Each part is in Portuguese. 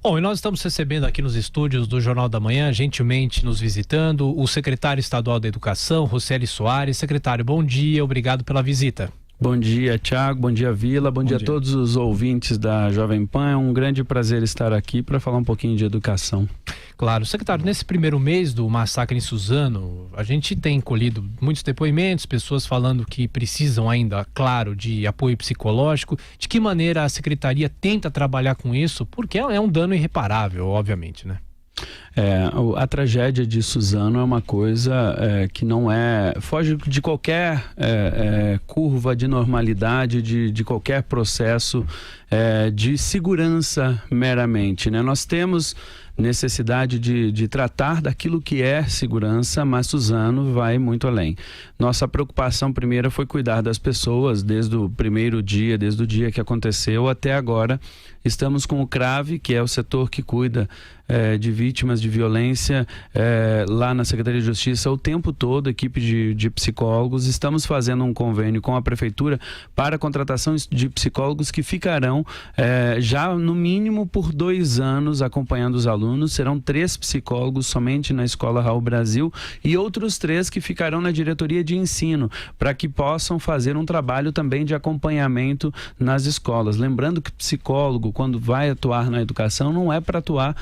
Bom, e nós estamos recebendo aqui nos estúdios do Jornal da Manhã, gentilmente nos visitando, o secretário estadual da Educação, Rocieli Soares. Secretário, bom dia, obrigado pela visita. Bom dia, Thiago, bom dia, Vila, bom dia a todos os ouvintes da Jovem Pan. É um grande prazer estar aqui para falar um pouquinho de educação. Claro. Secretário, nesse primeiro mês do massacre em Suzano, a gente tem colhido muitos depoimentos, pessoas falando que precisam ainda, claro, de apoio psicológico. De que maneira a Secretaria tenta trabalhar com isso? Porque é um dano irreparável, obviamente, né? A tragédia de Suzano é uma coisa que não foge de qualquer curva de normalidade, de qualquer processo de segurança meramente, né? Nós temos necessidade de tratar daquilo que é segurança, mas Suzano vai muito além. Nossa preocupação primeira foi cuidar das pessoas desde o primeiro dia, desde o dia que aconteceu até agora. Estamos com o CRAVE, que é o setor que cuida de vítimas de violência lá na Secretaria de Justiça o tempo todo, equipe de psicólogos. Estamos fazendo um convênio com a Prefeitura para a contratação de psicólogos que ficarão já no mínimo por 2 anos acompanhando os alunos. Serão 3 psicólogos somente na Escola Raul Brasil e outros 3 que ficarão na diretoria de ensino, para que possam fazer um trabalho também de acompanhamento nas escolas. Lembrando que psicólogo, quando vai atuar na educação, não é para atuar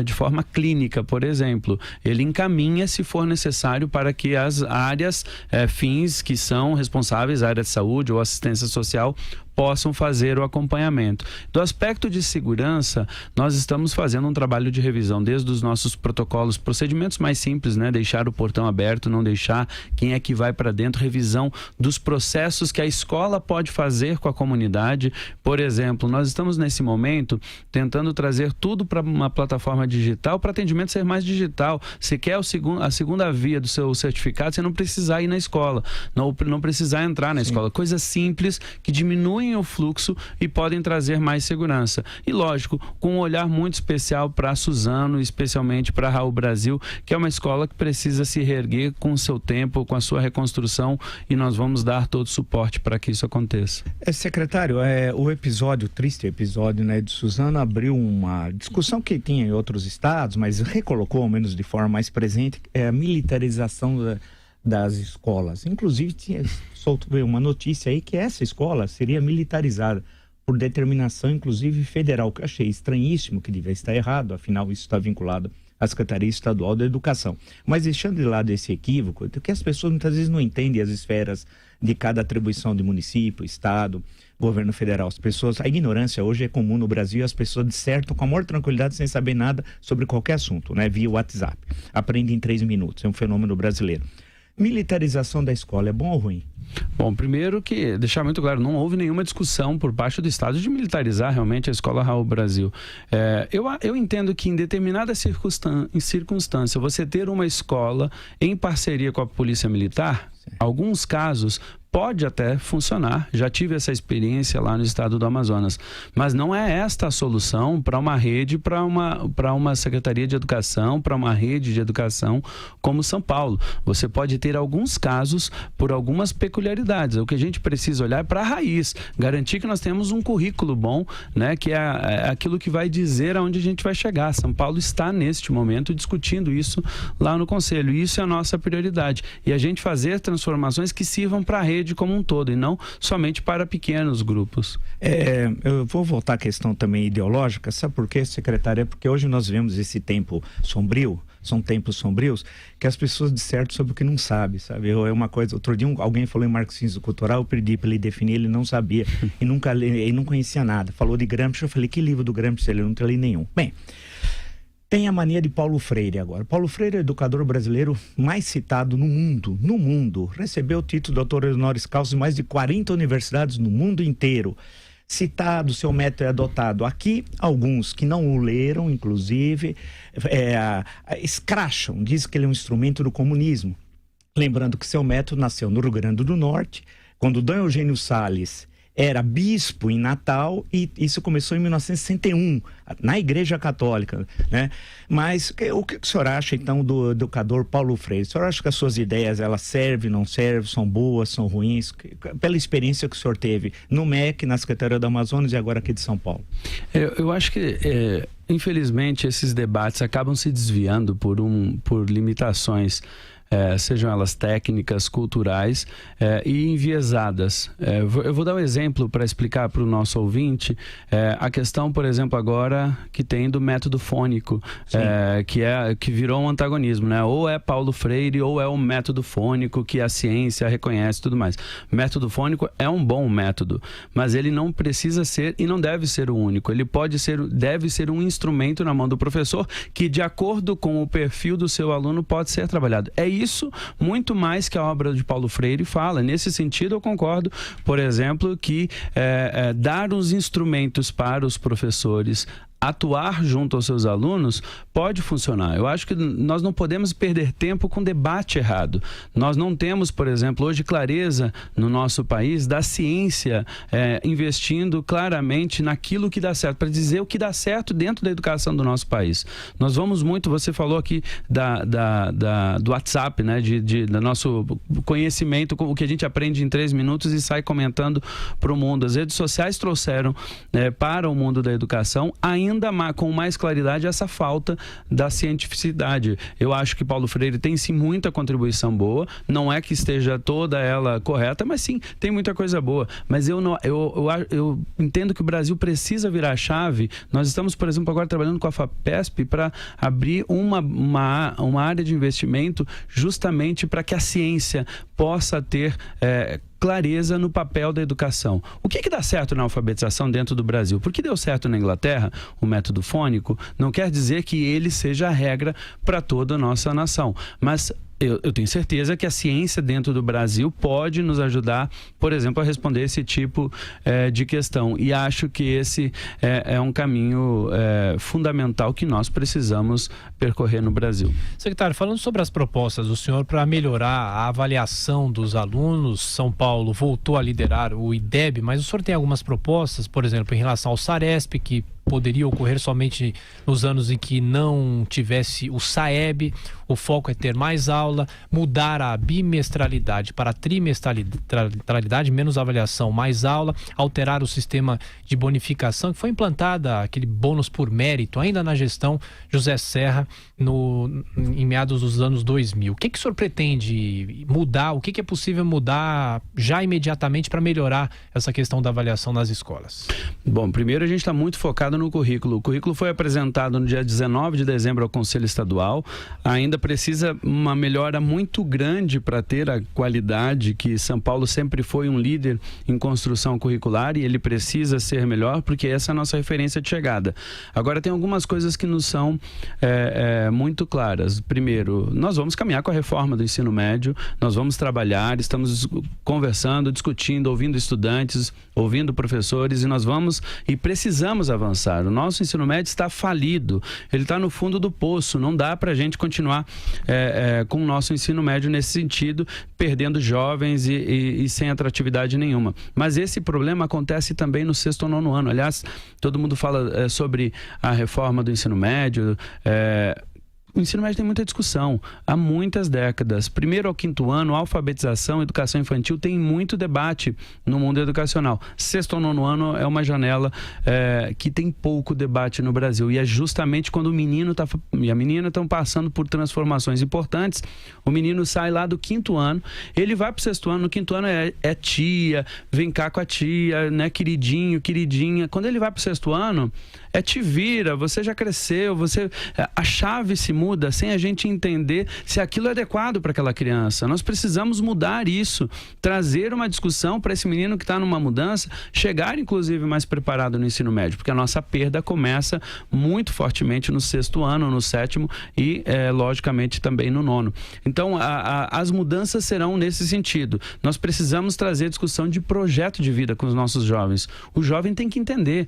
de forma clínica, por exemplo. Ele encaminha, se for necessário, para que as áreas fins que são responsáveis, a área de saúde ou assistência social, possam fazer o acompanhamento. Do aspecto de segurança, nós estamos fazendo um trabalho de revisão desde os nossos protocolos, procedimentos mais simples, né? Deixar o portão aberto, não deixar, quem é que vai para dentro, revisão dos processos que a escola pode fazer com a comunidade. Por exemplo, nós estamos nesse momento tentando trazer tudo para uma plataforma digital, para atendimento ser mais digital. Se quer a segunda via do seu certificado, você não precisar ir na escola, não precisar entrar na escola. Coisas simples que diminuem o fluxo e podem trazer mais segurança. E lógico, com um olhar muito especial para Suzano, especialmente para Raul Brasil, que é uma escola que precisa se reerguer com o seu tempo, com a sua reconstrução, e nós vamos dar todo o suporte para que isso aconteça. Secretário, o triste episódio, né, de Suzano abriu uma discussão que tinha em outros estados, mas recolocou, ao menos de forma mais presente, a militarização das escolas. Inclusive, tinha veio uma notícia aí que essa escola seria militarizada por determinação, inclusive federal, que eu achei estranhíssimo, que devia estar errado, afinal isso está vinculado à Secretaria Estadual da Educação. Mas deixando de lado esse equívoco, que as pessoas muitas vezes não entendem as esferas de cada atribuição de município, estado, governo federal. A ignorância hoje é comum no Brasil, as pessoas dissertam com a maior tranquilidade sem saber nada sobre qualquer assunto, né? Via WhatsApp. Aprende em 3 minutos, é um fenômeno brasileiro. Militarização da escola é bom ou ruim? Bom, primeiro que deixar muito claro, não houve nenhuma discussão por parte do Estado de militarizar realmente a Escola Raul Brasil. Eu entendo que em determinada circunstância, você ter uma escola em parceria com a Polícia Militar, alguns casos pode até funcionar, já tive essa experiência lá no estado do Amazonas, mas não é esta a solução para uma rede, para uma Secretaria de Educação, para uma rede de educação como São Paulo. Você pode ter alguns casos por algumas peculiaridades. O que a gente precisa olhar é para a raiz, garantir que nós temos um currículo bom, né, que é aquilo que vai dizer aonde a gente vai chegar. São Paulo está neste momento discutindo isso lá no Conselho, e isso é a nossa prioridade, e a gente fazer transformações que sirvam para a rede como um todo e não somente para pequenos grupos. Eu vou voltar à questão também ideológica. Sabe por quê, secretária? Porque hoje nós vemos esse tempo sombrio, são tempos sombrios, que as pessoas dissertam sobre o que não sabem, sabe? É uma coisa, outro dia alguém falou em marxismo cultural, eu pedi para ele definir, ele não sabia e ele não conhecia nada. Falou de Gramsci, eu falei, que livro do Gramsci? Ele não tem nenhum. Bem, tem a mania de Paulo Freire agora. Paulo Freire é o educador brasileiro mais citado no mundo. Recebeu o título de doutor honoris causa em mais de 40 universidades no mundo inteiro. Citado, seu método é adotado. Aqui, alguns que não o leram, inclusive, escracham, dizem que ele é um instrumento do comunismo. Lembrando que seu método nasceu no Rio Grande do Norte, quando Dom Eugênio Salles era bispo em Natal, e isso começou em 1961, na Igreja Católica, né? Mas o que o senhor acha, então, do educador Paulo Freire? O senhor acha que as suas ideias, elas servem, não servem, são boas, são ruins? Pela experiência que o senhor teve no MEC, na Secretaria do Amazonas e agora aqui de São Paulo. Eu acho que infelizmente, esses debates acabam se desviando por limitações, sejam elas técnicas, culturais e enviesadas. Eu vou dar um exemplo para explicar para o nosso ouvinte a questão, por exemplo, agora que tem do método fônico, que virou um antagonismo, né? Ou é Paulo Freire ou é o método fônico que a ciência reconhece e tudo mais. O método fônico é um bom método, mas ele não precisa ser e não deve ser o único. Ele deve ser um instrumento na mão do professor que, de acordo com o perfil do seu aluno, pode ser trabalhado. É isso muito mais que a obra de Paulo Freire fala. Nesse sentido, eu concordo, por exemplo, que dar os instrumentos para os professores atuar junto aos seus alunos pode funcionar. Eu acho que nós não podemos perder tempo com debate errado. Nós não temos, por exemplo, hoje clareza no nosso país da ciência investindo claramente naquilo que dá certo, para dizer o que dá certo dentro da educação do nosso país. Nós vamos muito, você falou aqui do WhatsApp, né? Do nosso conhecimento, o que a gente aprende em 3 minutos e sai comentando para o mundo. As redes sociais trouxeram para o mundo da educação ainda com mais claridade essa falta da cientificidade. Eu acho que Paulo Freire tem sim muita contribuição boa, não é que esteja toda ela correta, mas sim, tem muita coisa boa. Mas eu entendo que o Brasil precisa virar a chave. Nós estamos, por exemplo, agora trabalhando com a FAPESP para abrir uma área de investimento justamente para que a ciência possa ter clareza no papel da educação. O que dá certo na alfabetização dentro do Brasil? Porque deu certo na Inglaterra, o método fônico, não quer dizer que ele seja a regra para toda a nossa nação. Mas eu tenho certeza que a ciência dentro do Brasil pode nos ajudar, por exemplo, a responder esse tipo de questão. E acho que esse é um caminho fundamental que nós precisamos percorrer no Brasil. Secretário, falando sobre as propostas do senhor para melhorar a avaliação dos alunos, São Paulo voltou a liderar o IDEB, mas o senhor tem algumas propostas, por exemplo, em relação ao SARESP, que poderia ocorrer somente nos anos em que não tivesse o SAEB. O foco é ter mais aula, mudar a bimestralidade para a trimestralidade, menos avaliação, mais aula, alterar o sistema de bonificação, que foi implantada aquele bônus por mérito ainda na gestão José Serra em meados dos anos 2000. O que o senhor pretende mudar? O que é possível mudar já imediatamente para melhorar essa questão da avaliação nas escolas? Bom, primeiro a gente está muito focado no currículo. O currículo foi apresentado no dia 19 de dezembro ao Conselho Estadual. Ainda precisa uma melhora muito grande para ter a qualidade que São Paulo sempre foi um líder em construção curricular, e ele precisa ser melhor porque essa é a nossa referência de chegada. Agora, tem algumas coisas que nos são muito claras. Primeiro, nós vamos caminhar com a reforma do ensino médio, nós vamos trabalhar, estamos conversando, discutindo, ouvindo estudantes, ouvindo professores, e nós vamos e precisamos avançar. O nosso ensino médio está falido, ele está no fundo do poço, não dá para a gente continuar com o nosso ensino médio nesse sentido, perdendo jovens e sem atratividade nenhuma. Mas esse problema acontece também no 6º ou 9º ano. Aliás, todo mundo fala sobre a reforma do ensino médio. O ensino médio tem muita discussão, há muitas décadas. 1º ao 5º ano, alfabetização, educação infantil, tem muito debate no mundo educacional. 6º ou 9º ano é uma janela que tem pouco debate no Brasil. E é justamente quando o menino e a menina estão passando por transformações importantes. O menino sai lá do 5º ano, ele vai para o 6º ano, no 5º ano é tia, vem cá com a tia, né, queridinho, queridinha. Quando ele vai para o 6º ano, te vira, você já cresceu, a chave se muda sem a gente entender se aquilo é adequado para aquela criança. Nós precisamos mudar isso, trazer uma discussão para esse menino que está numa mudança, chegar inclusive mais preparado no ensino médio, porque a nossa perda começa muito fortemente no 6º ano, no 7º e logicamente também no 9º. Então as mudanças serão nesse sentido. Nós precisamos trazer discussão de projeto de vida com os nossos jovens. O jovem tem que entender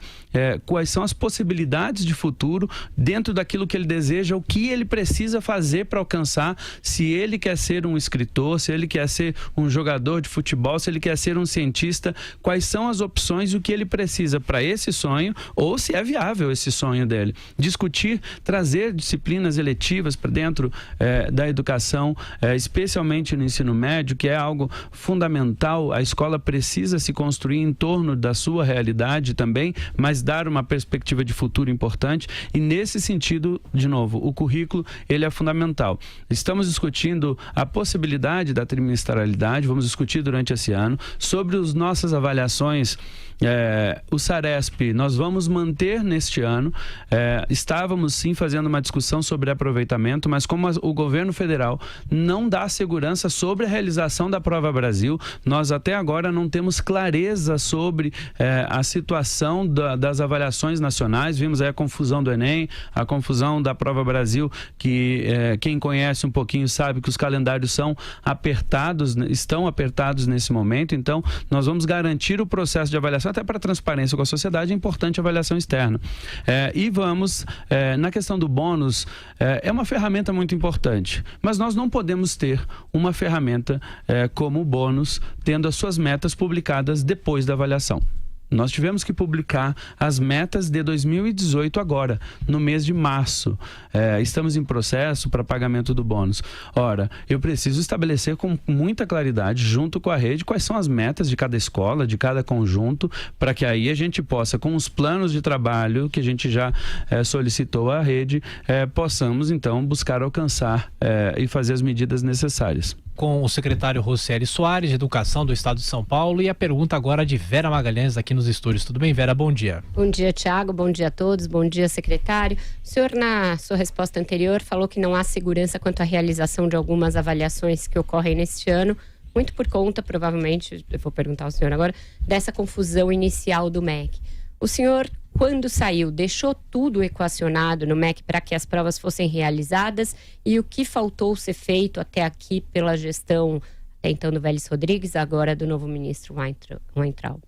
quais são as possibilidades de futuro dentro daquilo que ele deseja, o que ele precisa fazer para alcançar, se ele quer ser um escritor, se ele quer ser um jogador de futebol, se ele quer ser um cientista, quais são as opções e o que ele precisa para esse sonho, ou se é viável esse sonho dele. Discutir, trazer disciplinas eletivas para dentro da educação, especialmente no ensino médio, que é algo fundamental. A escola precisa se construir em torno da sua realidade também, mas dar uma perspectiva perspectiva de futuro importante, e nesse sentido, de novo, o currículo ele é fundamental. Estamos discutindo a possibilidade da trimestralidade, vamos discutir durante esse ano, sobre as nossas avaliações. O SARESP nós vamos manter neste ano. Estávamos sim fazendo uma discussão sobre aproveitamento, mas como o governo federal não dá segurança sobre a realização da Prova Brasil, nós até agora não temos clareza sobre a situação das avaliações nacionais. Vimos aí a confusão do Enem, a confusão da Prova Brasil, que quem conhece um pouquinho sabe que os calendários são apertados, estão apertados nesse momento. Então nós vamos garantir o processo de avaliação, até para transparência com a sociedade, é importante a avaliação externa. E vamos, na questão do bônus, é uma ferramenta muito importante, mas nós não podemos ter uma ferramenta como o bônus, tendo as suas metas publicadas depois da avaliação. Nós tivemos que publicar as metas de 2018 agora, no mês de março. Estamos em processo para pagamento do bônus. Ora, eu preciso estabelecer com muita claridade, junto com a rede, quais são as metas de cada escola, de cada conjunto, para que aí a gente possa, com os planos de trabalho que a gente já solicitou à rede, possamos então buscar alcançar e fazer as medidas necessárias. Com o secretário Rocieli Soares, de Educação do Estado de São Paulo, e a pergunta agora de Vera Magalhães aqui nos estúdios. Tudo bem, Vera? Bom dia. Bom dia, Tiago. Bom dia a todos. Bom dia, secretário. O senhor, na sua resposta anterior, falou que não há segurança quanto à realização de algumas avaliações que ocorrem neste ano, muito por conta, provavelmente, eu vou perguntar ao senhor agora, dessa confusão inicial do MEC. O senhor, quando saiu, deixou tudo equacionado no MEC para que as provas fossem realizadas, e o que faltou ser feito até aqui pela gestão, até então, do Vélez Rodrigues, agora do novo ministro Weintraub?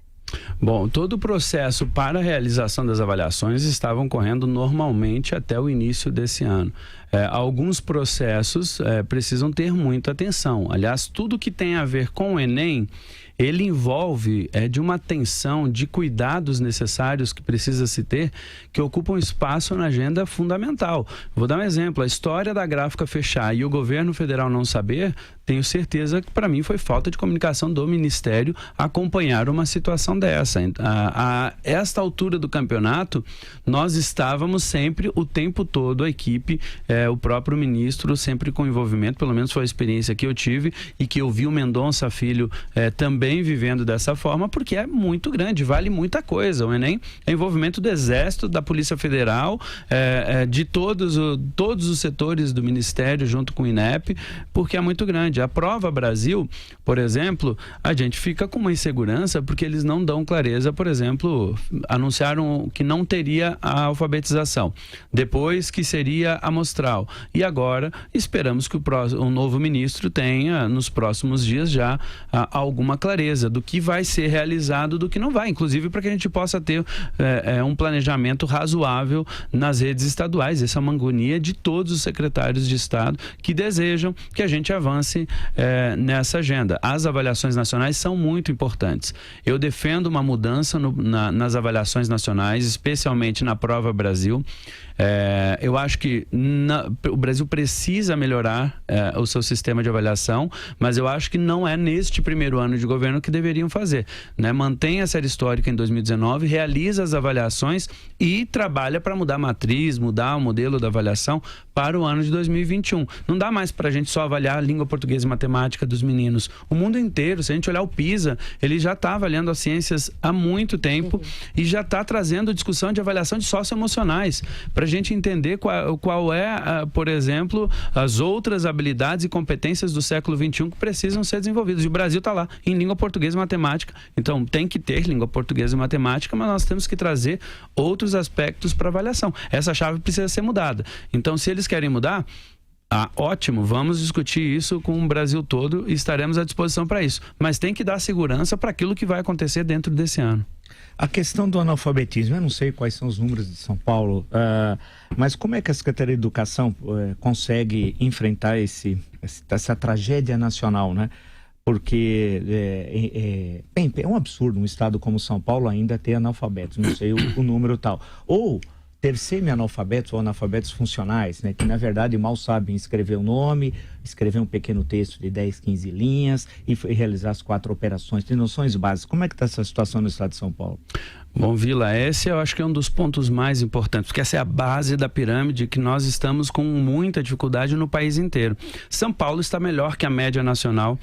Bom, todo o processo para a realização das avaliações estavam correndo normalmente até o início desse ano. Alguns processos precisam ter muita atenção. Aliás, tudo que tem a ver com o Enem, ele envolve de uma atenção, de cuidados necessários que precisa se ter, que ocupam espaço na agenda fundamental. Vou dar um exemplo: a história da gráfica fechar e o governo federal não saber, tenho certeza que para mim foi falta de comunicação do Ministério acompanhar uma situação dessa. A esta altura do campeonato, nós estávamos sempre, o tempo todo, a equipe, o próprio ministro, sempre com envolvimento, pelo menos foi a experiência que eu tive e que eu vi o Mendonça Filho também vivendo dessa forma, porque é muito grande, vale muita coisa. O Enem é envolvimento do Exército, da Polícia Federal, de todos os setores do Ministério, junto com o INEP, porque é muito grande. A Prova Brasil, por exemplo, a gente fica com uma insegurança porque eles não dão clareza. Por exemplo, anunciaram que não teria a alfabetização, depois que seria amostral, e agora esperamos que o novo ministro tenha nos próximos dias já alguma clareza do que vai ser realizado, do que não vai, inclusive para que a gente possa ter um planejamento razoável nas redes estaduais. Essa é uma agonia de todos os secretários de Estado que desejam que a gente avance nessa agenda. As avaliações nacionais são muito importantes. Eu defendo uma mudança nas avaliações nacionais, especialmente na Prova Brasil. Eu acho que o Brasil precisa melhorar o seu sistema de avaliação, mas eu acho que não é neste primeiro ano de governo que deveriam fazer, né? Mantém a série histórica em 2019, realiza as avaliações e trabalha para mudar a matriz, mudar o modelo da avaliação para o ano de 2021. Não dá mais para a gente só avaliar a língua portuguesa e matemática dos meninos. O mundo inteiro, se a gente olhar o PISA, ele já está avaliando as ciências há muito tempo e já está trazendo discussão de avaliação de socioemocionais, para a gente entender qual é, por exemplo, as outras habilidades e competências do século XXI que precisam ser desenvolvidas. E o Brasil está lá, em língua portuguesa e matemática. Então, tem que ter língua portuguesa e matemática, mas nós temos que trazer outros aspectos para avaliação. Essa chave precisa ser mudada. Então, se eles querem mudar, ótimo, vamos discutir isso com o Brasil todo e estaremos à disposição para isso. Mas tem que dar segurança para aquilo que vai acontecer dentro desse ano. A questão do analfabetismo, eu não sei quais são os números de São Paulo, mas como é que a Secretaria de Educação consegue enfrentar essa tragédia nacional, né? Porque é um absurdo um estado como São Paulo ainda ter analfabetos, não sei o número tal. Ou ter semi-analfabetos ou analfabetos funcionais, né, que na verdade mal sabem escrever o nome, escrever um pequeno texto de 10, 15 linhas e realizar as 4 operações. Tem noções básicas. Como é que está essa situação no estado de São Paulo? Bom, Vila, esse eu acho que é um dos pontos mais importantes, porque essa é a base da pirâmide que nós estamos com muita dificuldade no país inteiro. São Paulo está melhor que a média nacional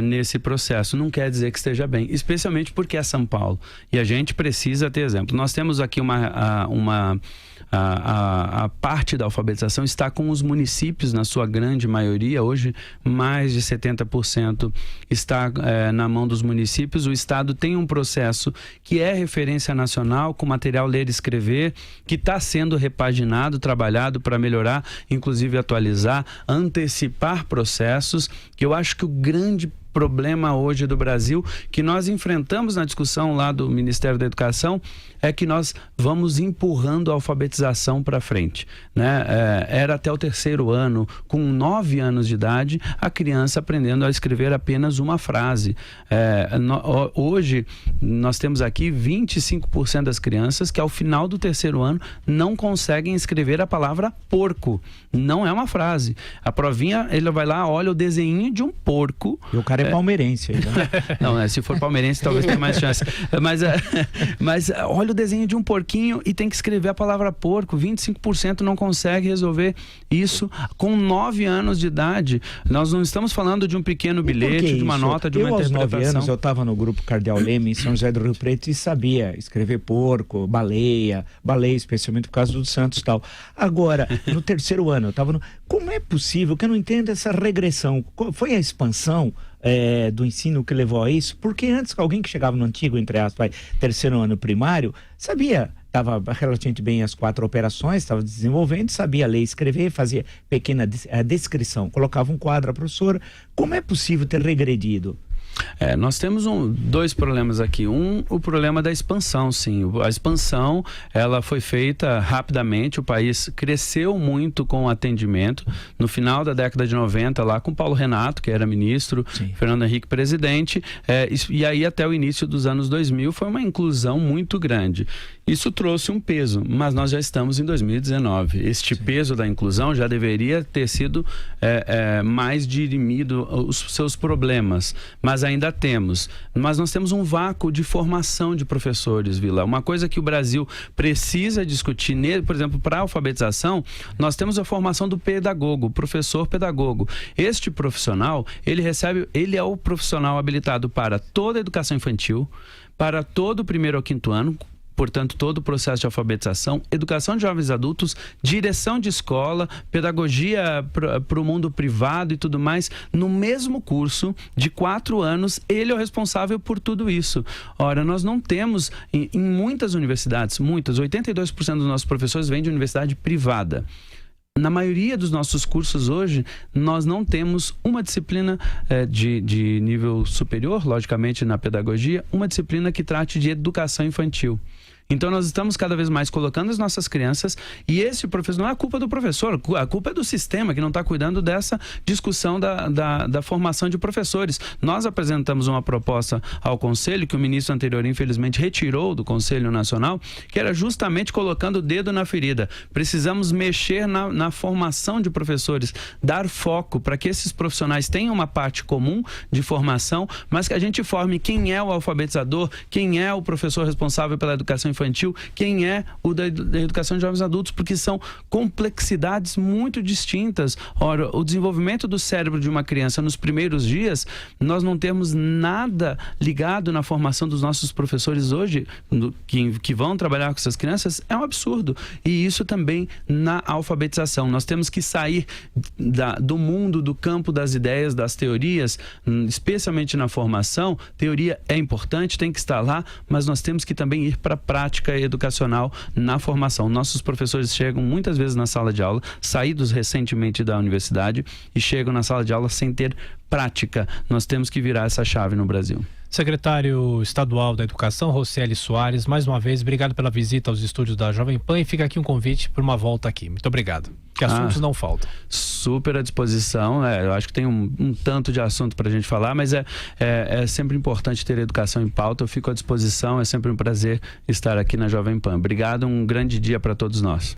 nesse processo. Não quer dizer que esteja bem, especialmente porque é São Paulo. E a gente precisa ter exemplo. Nós temos aqui a parte da alfabetização está com os municípios, na sua grande maioria. Hoje, mais de 70% está na mão dos municípios. O Estado tem um processo que é referência nacional, com material ler e escrever, que está sendo repaginado, trabalhado para melhorar, inclusive atualizar, antecipar processos, que eu acho que o grande problema hoje do Brasil, que nós enfrentamos na discussão lá do Ministério da Educação, é que nós vamos empurrando a alfabetização para frente, né? Era até o 3º ano, com 9 anos de idade, a criança aprendendo a escrever apenas uma frase. Hoje, nós temos aqui 25% das crianças que ao final do 3º ano não conseguem escrever a palavra porco. Não é uma frase. A provinha, ele vai lá, olha o desenho de um porco. E o cara é palmeirense. Né? Não, se for palmeirense talvez tenha mais chance. Mas olha o desenho de um porquinho e tem que escrever a palavra porco. 25% não consegue resolver isso com 9 anos de idade. Nós não estamos falando de um pequeno bilhete, de uma nota, de uma interpretação. Aos 9 anos eu estava no grupo Cardeal Leme em São José do Rio Preto e sabia escrever porco, baleia, especialmente por causa do Santos e tal. Agora, no 3º ano, eu estava no... Como é possível que eu não entendo essa regressão? Foi a expansão do ensino que levou a isso? Porque antes, alguém que chegava no antigo, entre aspas, 3º ano primário, sabia, estava relativamente bem as 4 operações, estava desenvolvendo, sabia ler e escrever, fazia pequena descrição, colocava um quadro à professora. Como é possível ter regredido? Nós temos 2 problemas aqui. O problema da expansão, sim. A expansão, ela foi feita rapidamente, o país cresceu muito com o atendimento. No final da década de 90, lá com Paulo Renato, que era ministro, sim. Fernando Henrique presidente, e aí até o início dos anos 2000 foi uma inclusão muito grande. Isso trouxe um peso, mas nós já estamos em 2019. Este sim. peso da inclusão já deveria ter sido mais dirimido os seus problemas, mas ainda temos. Mas nós temos um vácuo de formação de professores, Vila. Uma coisa que o Brasil precisa discutir, por exemplo, para a alfabetização, nós temos a formação do pedagogo, professor pedagogo. Este profissional, ele é o profissional habilitado para toda a educação infantil, para todo o 1º ao 5º ano, portanto, todo o processo de alfabetização, educação de jovens adultos, direção de escola, pedagogia para o mundo privado e tudo mais, no mesmo curso de 4 anos, ele é o responsável por tudo isso. Ora, nós não temos, em muitas universidades, 82% dos nossos professores vêm de universidade privada. Na maioria dos nossos cursos hoje, nós não temos uma disciplina de nível superior, logicamente na pedagogia, uma disciplina que trate de educação infantil. Então nós estamos cada vez mais colocando as nossas crianças, e esse professor, não é a culpa do professor, a culpa é do sistema que não está cuidando dessa discussão da formação de professores. Nós apresentamos uma proposta ao Conselho, que o ministro anterior infelizmente retirou do Conselho Nacional, que era justamente colocando o dedo na ferida. Precisamos mexer na formação de professores, dar foco para que esses profissionais tenham uma parte comum de formação, mas que a gente forme quem é o alfabetizador, quem é o professor responsável pela educação infantil, quem é o da educação de jovens adultos, porque são complexidades muito distintas. Ora, o desenvolvimento do cérebro de uma criança nos primeiros dias, nós não temos nada ligado na formação dos nossos professores hoje, que vão trabalhar com essas crianças, é um absurdo. E isso também na alfabetização. Nós temos que sair do mundo, do campo das ideias, das teorias, especialmente na formação. Teoria é importante, tem que estar lá, mas nós temos que também ir para a prática educacional na formação. Nossos professores chegam muitas vezes na sala de aula, saídos recentemente da universidade, e chegam na sala de aula sem ter prática. Nós temos que virar essa chave no Brasil. Secretário Estadual da Educação, Rocieli Soares, mais uma vez, obrigado pela visita aos estúdios da Jovem Pan, e fica aqui um convite para uma volta aqui. Muito obrigado. Que assuntos não faltam. Super à disposição. Eu acho que tem um tanto de assunto para a gente falar, mas é sempre importante ter educação em pauta. Eu fico à disposição, é sempre um prazer estar aqui na Jovem Pan. Obrigado, um grande dia para todos nós.